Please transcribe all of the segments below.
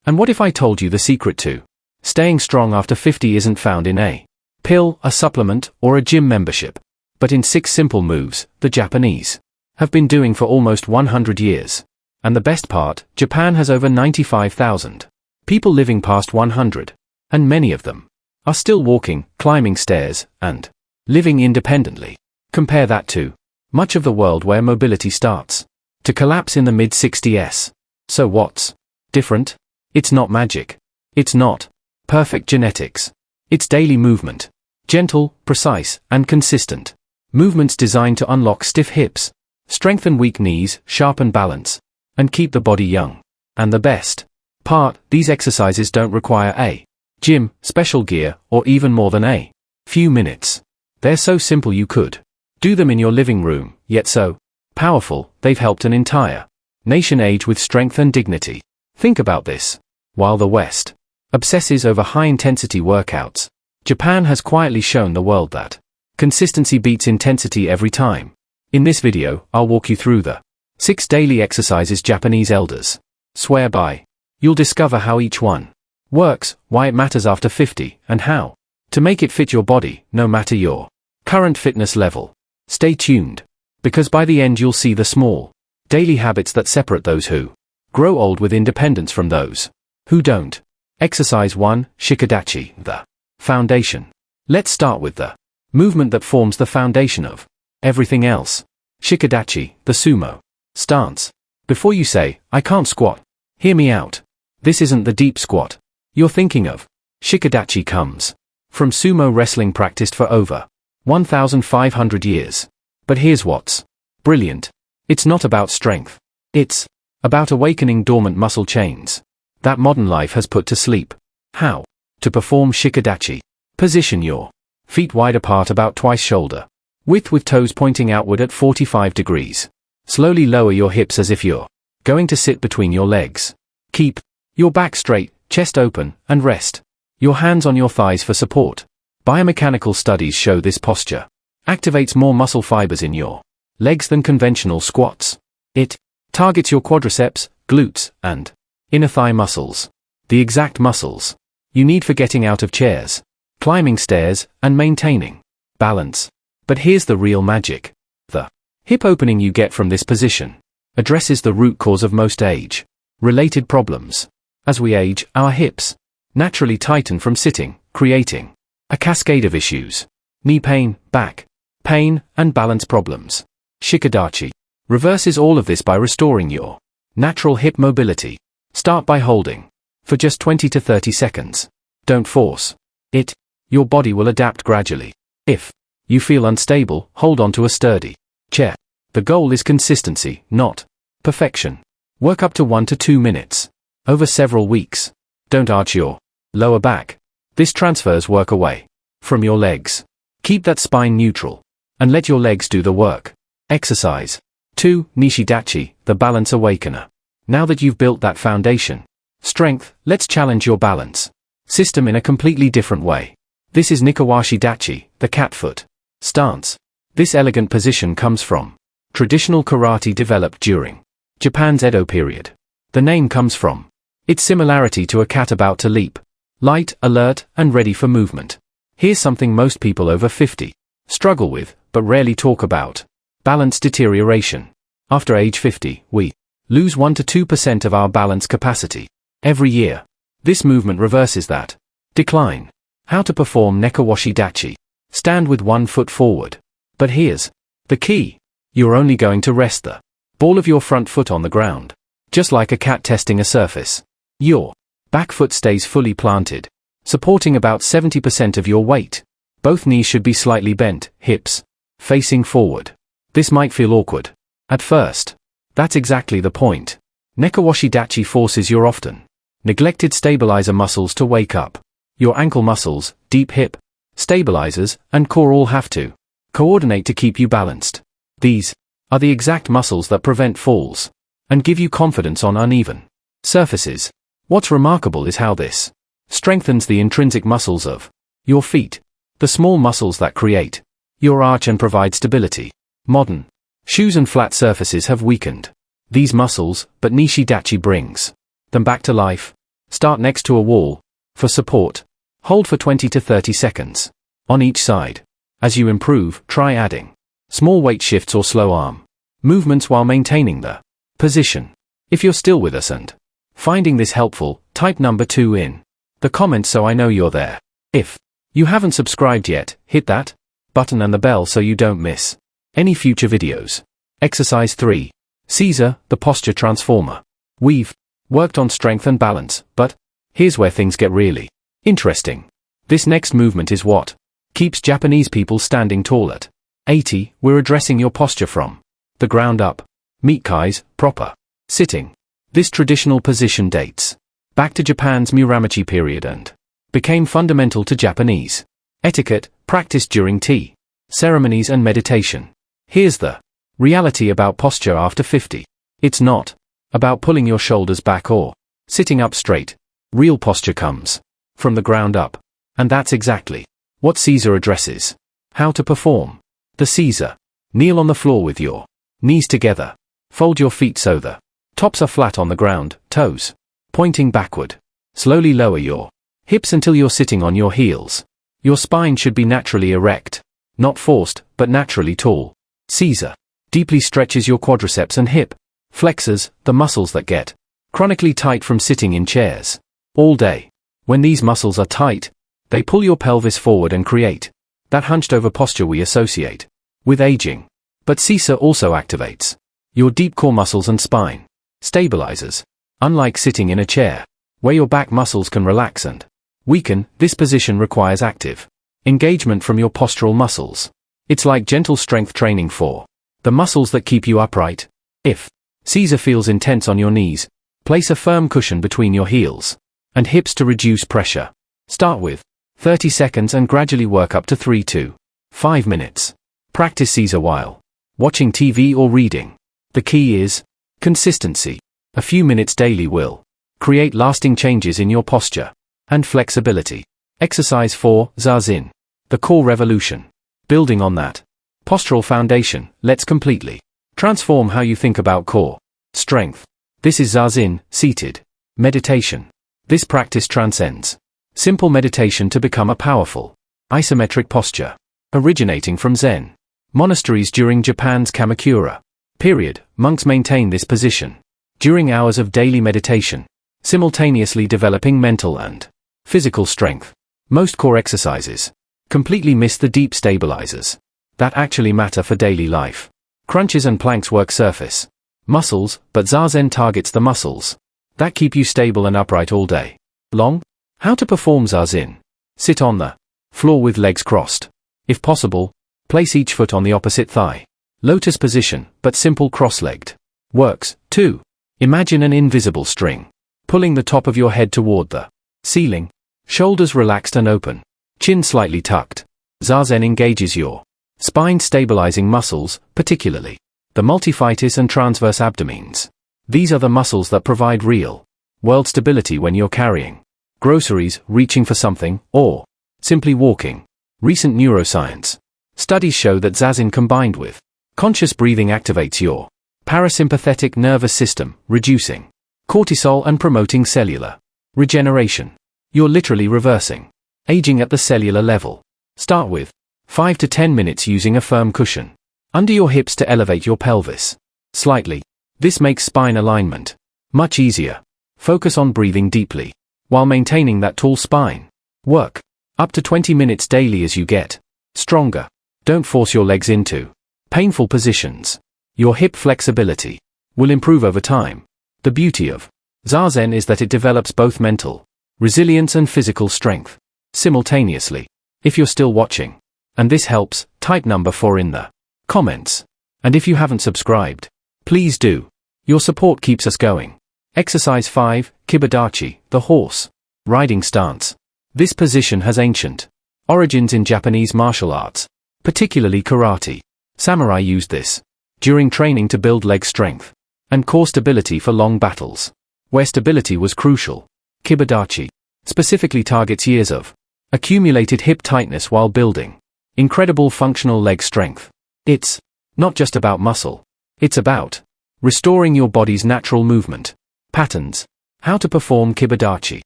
And what if I told you the secret to staying strong after 50 isn't found in a pill, a supplement, or a gym membership, but in 6 simple moves the Japanese have been doing for almost 100 years. And the best part, Japan has over 95,000 people living past 100, and many of them are still walking, climbing stairs, and living independently. Compare that to much of the world where mobility starts to collapse in the mid-60s. So what's different? It's not magic. It's not perfect genetics. It's daily movement. Gentle, precise, and consistent. Movements designed to unlock stiff hips, strengthen weak knees, sharpen balance, and keep the body young. And the best part, these exercises don't require a gym, special gear, or even more than a few minutes. They're so simple you could do them in your living room, yet so powerful, they've helped an entire nation age with strength and dignity. Think about this. While the West obsesses over high-intensity workouts, Japan has quietly shown the world that consistency beats intensity every time. In this video, I'll walk you through the 6 daily exercises Japanese elders swear by. You'll discover how each one works, why it matters after 50, and how to make it fit your body, no matter your current fitness level. Stay tuned, because by the end you'll see the small daily habits that separate those who grow old with independence from those who don't. Exercise 1, Shikadachi, the foundation. Let's start with the movement that forms the foundation of everything else. Shikadachi, the sumo stance. Before you say, I can't squat, hear me out. This isn't the deep squat you're thinking of. Shikadachi comes from sumo wrestling practiced for over 1,500 years. But here's what's brilliant. It's not about strength. It's about awakening dormant muscle chains that modern life has put to sleep. How to perform Shikadachi. Position your feet wide apart about twice shoulder width with toes pointing outward at 45 degrees. Slowly lower your hips as if you're going to sit between your legs. Keep your back straight, chest open, and rest your hands on your thighs for support. Biomechanical studies show this posture activates more muscle fibers in your legs than conventional squats. It targets your quadriceps, glutes, and inner thigh muscles. The exact muscles you need for getting out of chairs, climbing stairs, and maintaining balance. But here's the real magic. The hip opening you get from this position addresses the root cause of most age-related problems. As we age, our hips naturally tighten from sitting, creating a cascade of issues: knee pain, back pain, and balance problems. Shikadachi reverses all of this by restoring your natural hip mobility. Start by holding for just 20 to 30 seconds. Don't force it. Your body will adapt gradually. If you feel unstable, hold on to a sturdy chair. The goal is consistency, not perfection. Work up to 1 to 2 minutes over several weeks. Don't arch your lower back. This transfers work away from your legs. Keep that spine neutral and let your legs do the work. Exercise 2, Nishidachi, the balance awakener. Now that you've built that foundation strength, let's challenge your balance system in a completely different way. This is Nikawashi Dachi, the cat foot stance. This elegant position comes from traditional karate developed during Japan's Edo period. The name comes from its similarity to a cat about to leap. Light, alert, and ready for movement. Here's something most people over 50 struggle with, but rarely talk about: balance deterioration. After age 50, we lose 1 to 2% of our balance capacity every year. This movement reverses that decline. How to perform Nekawashi Dachi. Stand with one foot forward. But here's the key. You're only going to rest the ball of your front foot on the ground. Just like a cat testing a surface. Your back foot stays fully planted, supporting about 70% of your weight. Both knees should be slightly bent, hips facing forward. This might feel awkward at first. That's exactly the point. Nekawashi Dachi forces your often neglected stabilizer muscles to wake up. Your ankle muscles, deep hip stabilizers, and core all have to coordinate to keep you balanced. These are the exact muscles that prevent falls and give you confidence on uneven surfaces. What's remarkable is how this strengthens the intrinsic muscles of your feet, the small muscles that create your arch and provide stability. Modern shoes and flat surfaces have weakened these muscles, but Nishidachi brings them back to life. Start next to a wall. For support, hold for 20 to 30 seconds. On each side. As you improve, try adding small weight shifts or slow arm movements while maintaining the position. If you're still with us and finding this helpful, type number 2 in the comments so I know you're there. If you haven't subscribed yet, hit that button and the bell so you don't miss any future videos. Exercise 3. Caesar, the posture transformer. We've worked on strength and balance, but here's where things get really interesting. This next movement is what keeps Japanese people standing tall at 80. We're addressing your posture from the ground up. Meet Kai's proper sitting. This traditional position dates back to Japan's Muromachi period and became fundamental to Japanese etiquette, practiced during tea ceremonies and meditation. Here's the reality about posture after 50. It's not about pulling your shoulders back or sitting up straight. Real posture comes from the ground up. And that's exactly what Caesar addresses. How to perform the Caesar. Kneel on the floor with your knees together. Fold your feet so the tops are flat on the ground, toes pointing backward. Slowly lower your hips until you're sitting on your heels. Your spine should be naturally erect. Not forced, but naturally tall. Caesar deeply stretches your quadriceps and hip flexors, the muscles that get chronically tight from sitting in chairs all day. When these muscles are tight, they pull your pelvis forward and create that hunched over posture we associate with aging. But Caesar also activates your deep core muscles and spine stabilizers. Unlike sitting in a chair, where your back muscles can relax and weaken, this position requires active engagement from your postural muscles. It's like gentle strength training for the muscles that keep you upright. If Caesar feels intense on your knees, place a firm cushion between your heels and hips to reduce pressure. Start with 30 seconds and gradually work up to 3 to 5 minutes. Practice Caesar while watching TV or reading. The key is consistency. A few minutes daily will create lasting changes in your posture and flexibility. Exercise 4. Zazen. The core revolution. Building on that postural foundation, let's completely transform how you think about core strength. This is Zazen, seated meditation. This practice transcends simple meditation to become a powerful isometric posture. Originating from Zen monasteries during Japan's Kamakura period, monks maintain this position during hours of daily meditation, simultaneously developing mental and physical strength. Most core exercises completely miss the deep stabilizers that actually matter for daily life. Crunches and planks work surface muscles, but Zazen targets the muscles that keep you stable and upright all day long. How to perform Zazen. Sit on the floor with legs crossed. If possible, place each foot on the opposite thigh. Lotus position, but simple cross-legged works. 2. Imagine an invisible string pulling the top of your head toward the ceiling. Shoulders relaxed and open. Chin slightly tucked. Zazen engages your spine stabilizing muscles, particularly the multifidus and transverse abdomens. These are the muscles that provide real world stability when you're carrying groceries, reaching for something, or simply walking. Recent neuroscience studies show that Zazen combined with conscious breathing activates your parasympathetic nervous system, reducing cortisol and promoting cellular regeneration. You're literally reversing aging at the cellular level. Start with 5 to 10 minutes using a firm cushion under your hips to elevate your pelvis slightly. This makes spine alignment much easier. Focus on breathing deeply while maintaining that tall spine. Work up to 20 minutes daily as you get stronger. Don't force your legs into painful positions. Your hip flexibility will improve over time. The beauty of Zazen is that it develops both mental resilience and physical strength simultaneously. If you're still watching and this helps, type number 4 in the comments. And if you haven't subscribed, please do. Your support keeps us going. Exercise 5. Kibadachi, the horse riding stance. This position has ancient origins in Japanese martial arts, particularly karate. Samurai used this during training to build leg strength and core stability for long battles, where stability was crucial. Kibadachi specifically targets years of accumulated hip tightness while building incredible functional leg strength. It's not just about muscle. It's about restoring your body's natural movement patterns. How to perform kibadachi.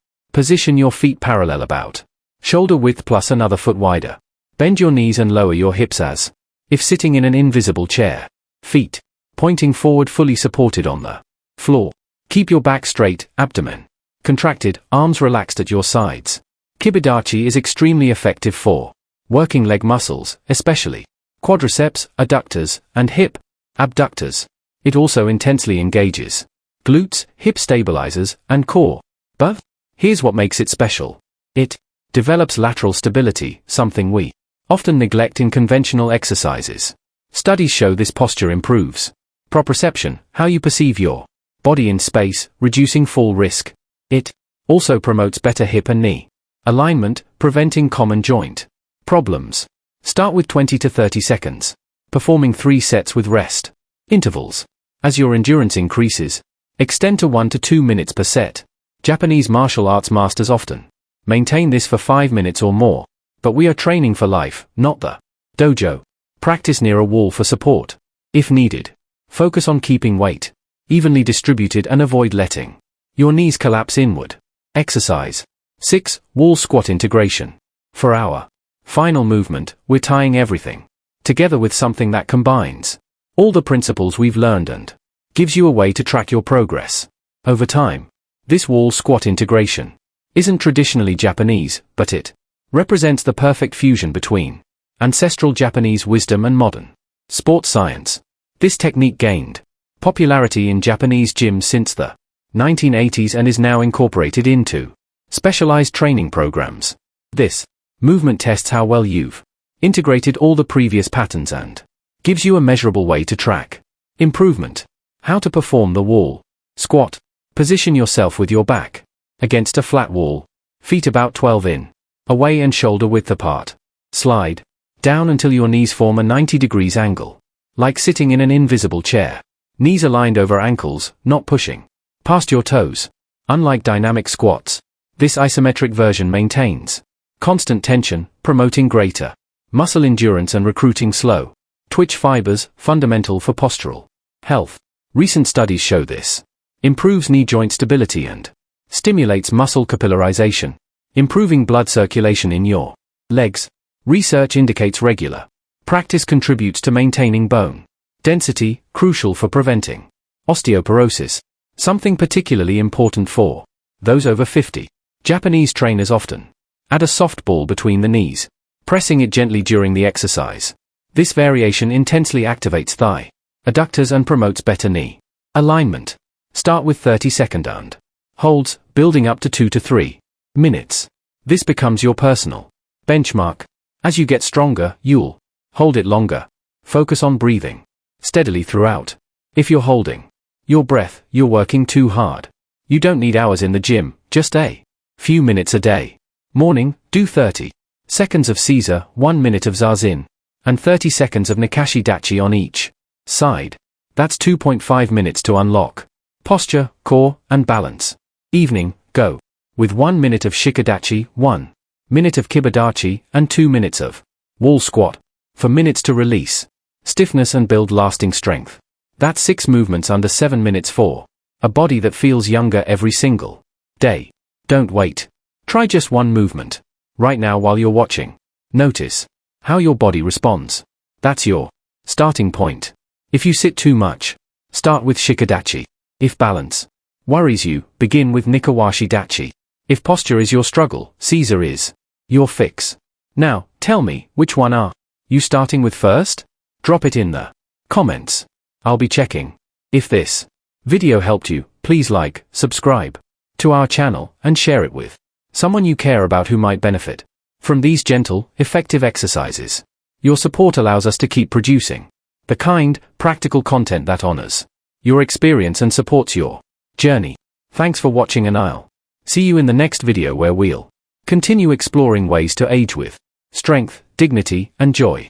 Position your feet parallel about shoulder width plus another foot wider. Bend your knees and lower your hips as if sitting in an invisible chair. Feet pointing forward, fully supported on the floor. Keep your back straight, abdomen contracted, arms relaxed at your sides. Kibadachi is extremely effective for working leg muscles, especially quadriceps, adductors, and hip abductors. It also intensely engages glutes, hip stabilizers, and core. But here's what makes it special. It develops lateral stability, something we often neglect in conventional exercises. Studies show this posture improves proprioception, how you perceive your body in space, reducing fall risk. It also promotes better hip and knee alignment, preventing common joint problems. Start with 20 to 30 seconds, performing 3 sets with rest intervals. As your endurance increases, extend to 1 to 2 minutes per set. Japanese martial arts masters often maintain this for 5 minutes or more, but we are training for life, not the dojo. Practice near a wall for support. If needed, focus on keeping weight evenly distributed and avoid letting your knees collapse inward. Exercise 6. Wall squat integration. For our final movement, we're tying everything together with something that combines all the principles we've learned and gives you a way to track your progress over time. This wall squat integration isn't traditionally Japanese, but it represents the perfect fusion between ancestral Japanese wisdom and modern sports science. This technique gained popularity in Japanese gyms since the 1980s and is now incorporated into specialized training programs. This movement tests how well you've integrated all the previous patterns and gives you a measurable way to track improvement. How to perform the wall squat. Position yourself with your back against a flat wall, feet about 12 in away and shoulder width apart. Slide down until your knees form a 90 degrees angle, like sitting in an invisible chair. Knees aligned over ankles, not pushing past your toes. Unlike dynamic squats, this isometric version maintains constant tension, promoting greater muscle endurance and recruiting slow twitch fibers, fundamental for postural health. Recent studies show this improves knee joint stability and stimulates muscle capillarization, improving blood circulation in your legs. Research indicates regular practice contributes to maintaining bone density, crucial for preventing osteoporosis, something particularly important for those over 50. Japanese trainers often add a soft ball between the knees, pressing it gently during the exercise. This variation intensely activates thigh adductors and promotes better knee alignment. Start with 30-second and holds, building up to 2 to 3 minutes. This becomes your personal benchmark. As you get stronger, you'll hold it longer. Focus on breathing steadily throughout. If you're holding your breath, you're working too hard. You don't need hours in the gym, just a few minutes a day. Morning, do 30 seconds of Caesar, 1 minute of Zazen, and 30 seconds of Nakashi Dachi on each side. That's 2.5 minutes to unlock posture, core, and balance. Evening, go with 1 minute of Shikadachi, 1 minute of Kibadachi, and 2 minutes of wall squat for minutes to release stiffness and build lasting strength. That's 6 movements under 7 minutes for a body that feels younger every single day. Don't wait. Try just one movement right now while you're watching. Notice how your body responds. That's your starting point. If you sit too much, start with Shikadachi. If balance worries you, begin with Nikawashi Dachi. If posture is your struggle, Caesar is your fix. Now, tell me, which one are you starting with first? Drop it in the comments. I'll be checking. If this video helped you, please like, subscribe to our channel, and share it with someone you care about who might benefit from these gentle, effective exercises. Your support allows us to keep producing the kind, practical content that honors your experience and supports your journey. Thanks for watching, and I'll see you in the next video where we'll continue exploring ways to age with strength, dignity, and joy.